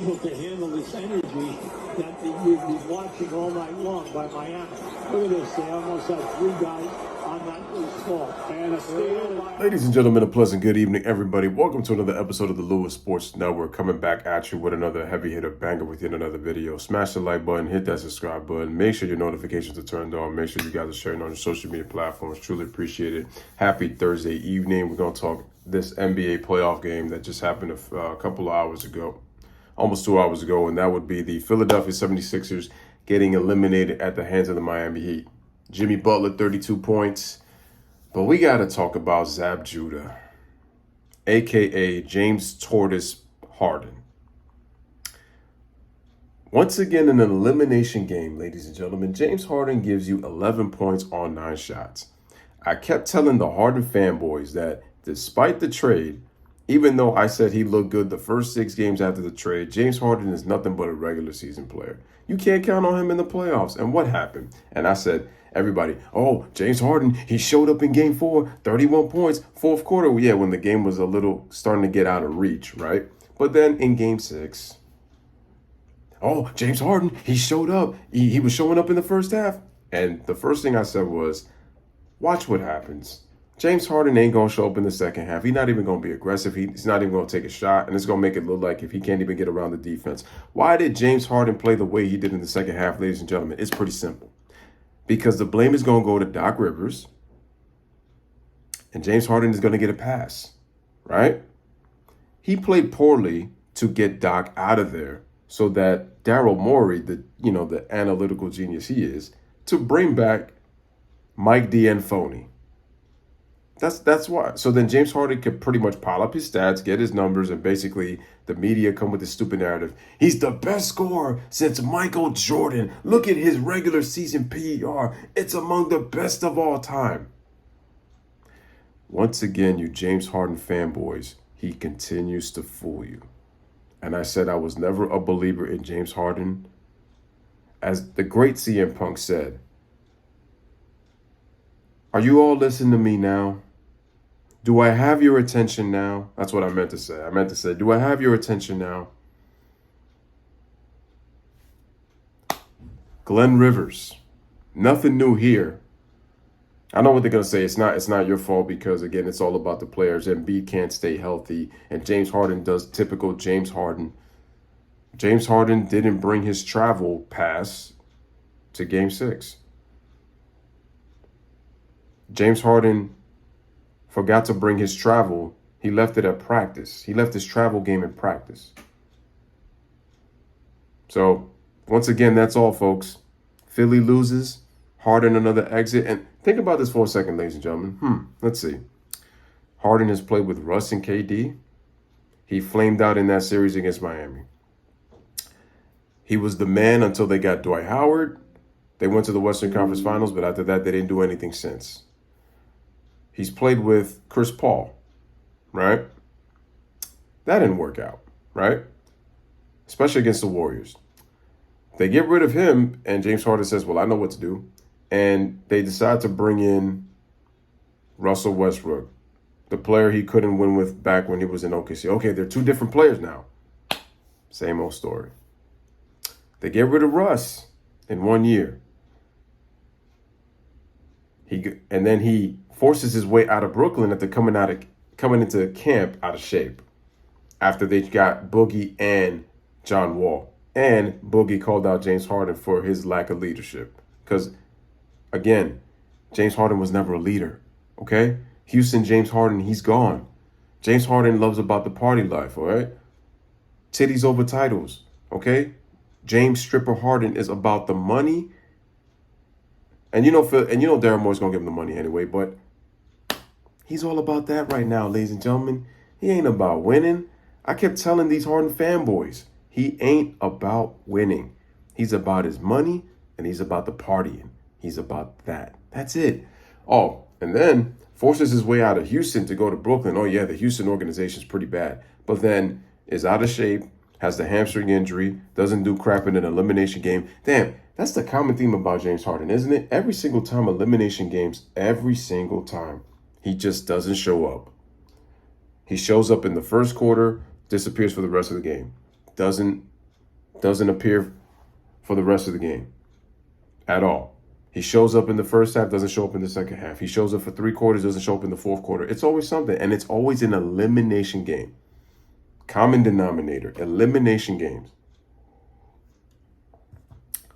able to handle this energy that you've been watching all night long by Miami. Look at this. They almost had 3 guys on that loose ball. And a steal. Ladies and gentlemen, a pleasant good evening, everybody. Welcome to another episode of the Louis Sports Network, coming back at you with another heavy hitter banger with yet another video. Smash the like button, hit that subscribe button. Make sure your notifications are turned on. Make sure you guys are sharing on your social media platforms. Truly appreciate it. Happy Thursday evening. We're going to talk this NBA playoff game that just happened a couple of hours ago, almost 2 hours ago, and that would be the Philadelphia 76ers getting eliminated at the hands of the Miami Heat. Jimmy Butler, 32 points. But we got to talk about Zab Judah, a.k.a. James Tortoise Harden. Once again, in an elimination game, ladies and gentlemen, James Harden gives you 11 points on 9 shots. I kept telling the Harden fanboys that despite the trade, even though I said he looked good the first 6 games after the trade, James Harden is nothing but a regular season player. You can't count on him in the playoffs. And what happened? And I said, everybody, oh, James Harden, he showed up in game 4, 31 points, fourth quarter. Yeah, when the game was a little starting to get out of reach, right? But then in game 6, oh, James Harden, he showed up. He was showing up in the first half. And the first thing I said was, watch what happens. James Harden ain't going to show up in the second half. He's not even going to be aggressive. He's not even going to take a shot. And it's going to make it look like if he can't even get around the defense. Why did James Harden play the way he did in the second half, ladies and gentlemen? It's pretty simple. Because the blame is going to go to Doc Rivers. And James Harden is going to get a pass, right? He played poorly to get Doc out of there so that Daryl Morey, the analytical genius he is, to bring back Mike D'Antoni. That's why. So then James Harden could pretty much pile up his stats, get his numbers, and basically the media come with this stupid narrative. He's the best scorer since Michael Jordan. Look at his regular season PER. It's among the best of all time. Once again, you James Harden fanboys, he continues to fool you. And I said I was never a believer in James Harden. As the great CM Punk said, are you all listening to me now? Do I have your attention now? That's what I meant to say. I meant to say, do I have your attention now? Glenn Rivers, nothing new here. I know what they're going to say. It's not your fault because, again, it's all about the players. Embiid can't stay healthy, and James Harden does typical James Harden. James Harden didn't bring his travel pass to Game 6. James Harden forgot to bring his travel. He left it at practice. He left his travel game in practice. So, once again, that's all, folks. Philly loses. Harden another exit. And think about this for a second, ladies and gentlemen. Let's see. Harden has played with Russ and KD. He flamed out in that series against Miami. He was the man until they got Dwight Howard. They went to the Western Conference Finals, but after that, they didn't do anything since. He's played with Chris Paul, right? That didn't work out, right? Especially against the Warriors. They get rid of him, and James Harden says, well, I know what to do. And they decide to bring in Russell Westbrook, the player he couldn't win with back when he was in OKC. Okay, they're 2 different players now. Same old story. They get rid of Russ in 1 year. And then he forces his way out of Brooklyn after coming into camp out of shape after they got Boogie and John Wall. And Boogie called out James Harden for his lack of leadership. Because, again, James Harden was never a leader, okay? Houston, James Harden, he's gone. James Harden loves about the party life, all right? Titties over titles, okay? James Stripper Harden is about the money. And Daryl Moore's going to give him the money anyway, but he's all about that right now, ladies and gentlemen. He ain't about winning. I kept telling these Harden fanboys, he ain't about winning. He's about his money, and he's about the partying. He's about that. That's it. Oh, and then forces his way out of Houston to go to Brooklyn. Oh, yeah, the Houston organization's pretty bad. But then is out of shape, has the hamstring injury, doesn't do crap in an elimination game. Damn, that's the common theme about James Harden, isn't it? Every single time, elimination games, every single time, he just doesn't show up. He shows up in the first quarter, disappears for the rest of the game. Doesn't doesn't appear for the rest of the game at all. He shows up in the first half, doesn't show up in the second half. He shows up for 3 quarters, doesn't show up in the fourth quarter. It's always something, and it's always an elimination game. Common denominator, elimination games.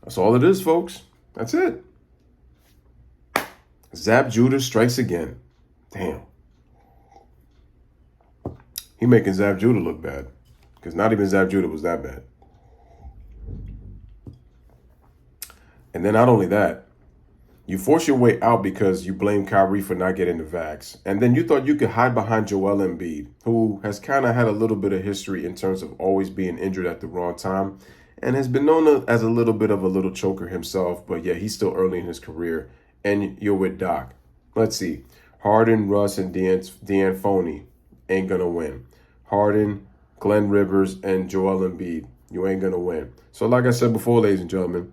That's all it is, folks. That's it. Zab Judah strikes again. Damn. He making Zab Judah look bad, because not even Zab Judah was that bad. And then not only that, you force your way out because you blame Kyrie for not getting the vax. And then you thought you could hide behind Joel Embiid, who has kind of had a little bit of history in terms of always being injured at the wrong time and has been known as a little bit of a little choker himself. But yeah, he's still early in his career. And you're with Doc. Let's see. Harden, Russ, and D'Antoni ain't going to win. Harden, Glenn Rivers, and Joel Embiid, you ain't going to win. So like I said before, ladies and gentlemen,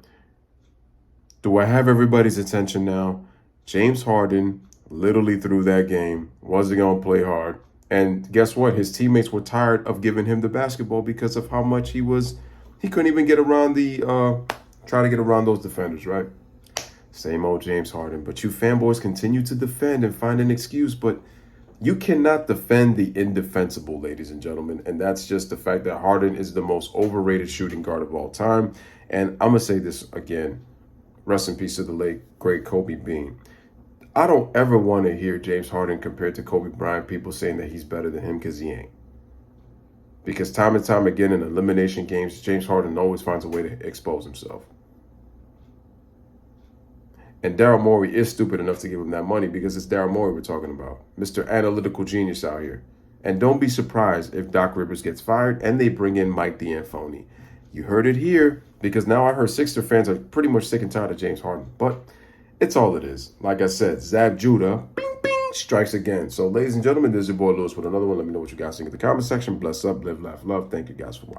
do I have everybody's attention now? James Harden literally threw that game, wasn't going to play hard. And guess what? His teammates were tired of giving him the basketball because of how much he couldn't even get around try to get around those defenders, right? Same old James Harden. But you fanboys continue to defend and find an excuse, but you cannot defend the indefensible, ladies and gentlemen. And that's just the fact that Harden is the most overrated shooting guard of all time. And I'm going to say this again. Rest in peace to the late, great Kobe Bean. I don't ever want to hear James Harden compared to Kobe Bryant, people saying that he's better than him, because he ain't. Because time and time again in elimination games, James Harden always finds a way to expose himself. And Daryl Morey is stupid enough to give him that money because it's Daryl Morey we're talking about. Mr. Analytical Genius out here. And don't be surprised if Doc Rivers gets fired and they bring in Mike D'Antoni. You heard it here, because now I heard Sixer fans are pretty much sick and tired of James Harden. But it's all it is. Like I said, Zab Judah, bing, bing, strikes again. So, ladies and gentlemen, this is your boy Louis with another one. Let me know what you guys think in the comment section. Bless up, live, laugh, love. Thank you guys for watching.